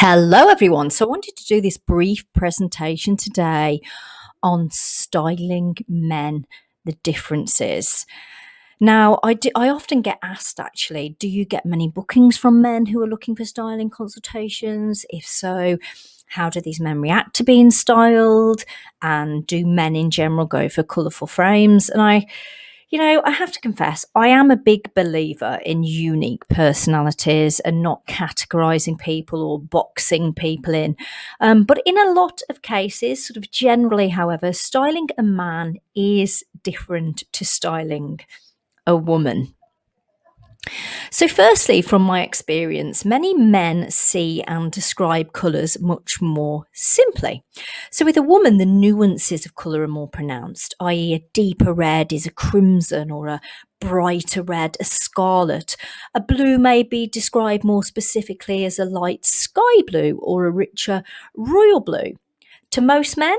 Hello, everyone. So, I wanted to do this brief presentation today on styling men, the differences. Now, I often get asked actually, do you get many bookings from men who are looking for styling consultations? If so, how do these men react to being styled? And do men in general go for colourful frames? And I have to confess, I am a big believer in unique personalities and not categorizing people or boxing people in. But in a lot of cases, sort of generally, however, styling a man is different to styling a woman. So, firstly, from my experience, many men see and describe colours much more simply. So, with a woman, the nuances of colour are more pronounced, i.e., a deeper red is a crimson or a brighter red, a scarlet. A blue may be described more specifically as a light sky blue or a richer royal blue. To most men,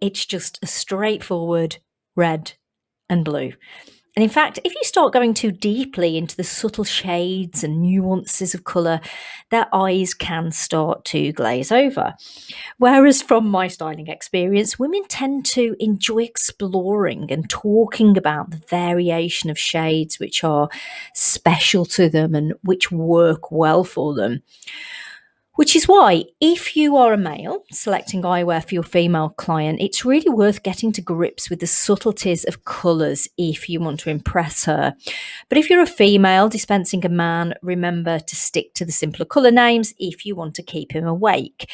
it's just a straightforward red and blue. And in fact, if you start going too deeply into the subtle shades and nuances of colour, their eyes can start to glaze over. Whereas from my styling experience, women tend to enjoy exploring and talking about the variation of shades which are special to them and which work well for them. Which is why, if you are a male selecting eyewear for your female client, it's really worth getting to grips with the subtleties of colours if you want to impress her. But if you're a female dispensing a man, remember to stick to the simpler colour names if you want to keep him awake.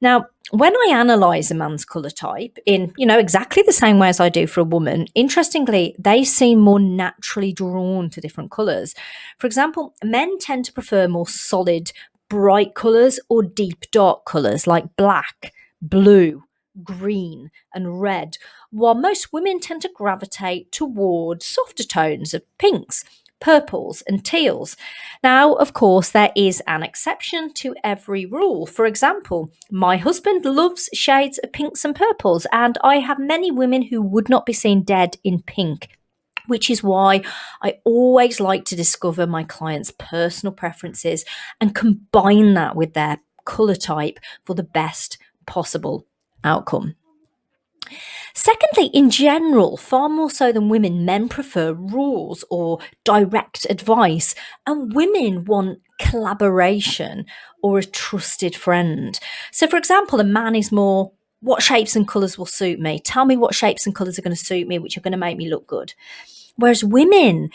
Now, when I analyse a man's colour type in, exactly the same way as I do for a woman, interestingly, they seem more naturally drawn to different colours. For example, men tend to prefer more solid, bright colours or deep dark colours like black, blue, green, and red, while most women tend to gravitate towards softer tones of pinks, purples, and teals. Now, of course, there is an exception to every rule. For example, my husband loves shades of pinks and purples, and I have many women who would not be seen dead in pink, which is why I always like to discover my clients' personal preferences and combine that with their colour type for the best possible outcome. Secondly, in general, far more so than women, men prefer rules or direct advice, and women want collaboration or a trusted friend. So, for example, a man is more, what shapes and colours will suit me? Tell me what shapes and colours are going to suit me, which are going to make me look good. Whereas women,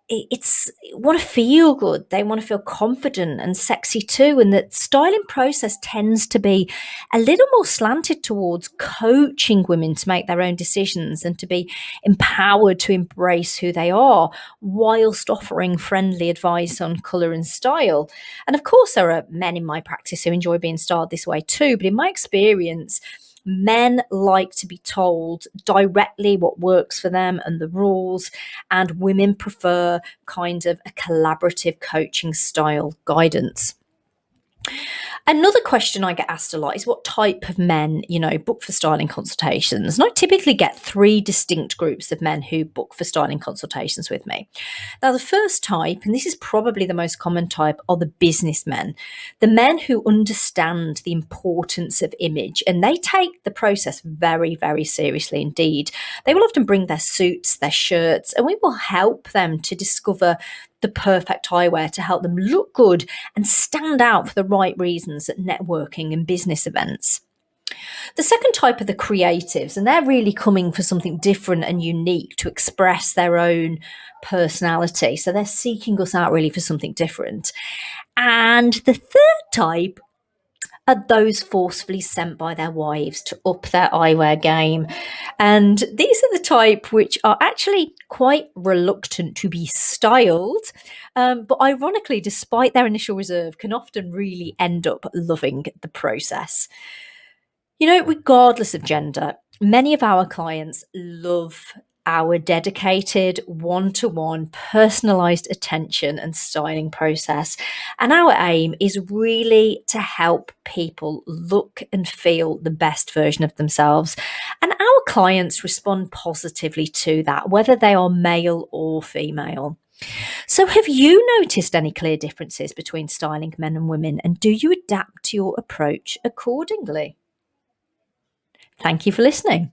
it's want to feel good. They want to feel confident and sexy too. And that styling process tends to be a little more slanted towards coaching women to make their own decisions and to be empowered to embrace who they are, whilst offering friendly advice on colour and style. And of course, there are men in my practice who enjoy being styled this way too. But in my experience, men like to be told directly what works for them and the rules, and women prefer kind of a collaborative coaching style guidance. Another question I get asked a lot is what type of men, book for styling consultations. And I typically get three distinct groups of men who book for styling consultations with me. Now, the first type, and this is probably the most common type, are the businessmen, the men who understand the importance of image and they take the process very, very seriously indeed. They will often bring their suits, their shirts, and we will help them to discover the perfect eyewear to help them look good and stand out for the right reasons at networking and business events. The second type are the creatives, and they're really coming for something different and unique to express their own personality. So they're seeking us out really for something different. And the third type are those forcefully sent by their wives to up their eyewear game. And these are the type which are actually quite reluctant to be styled, but ironically, despite their initial reserve, can often really end up loving the process. Regardless of gender, many of our clients love our dedicated one-to-one personalized attention and styling process. And our aim is really to help people look and feel the best version of themselves. And our clients respond positively to that, whether they are male or female. So, have you noticed any clear differences between styling men and women, and do you adapt your approach accordingly? Thank you for listening.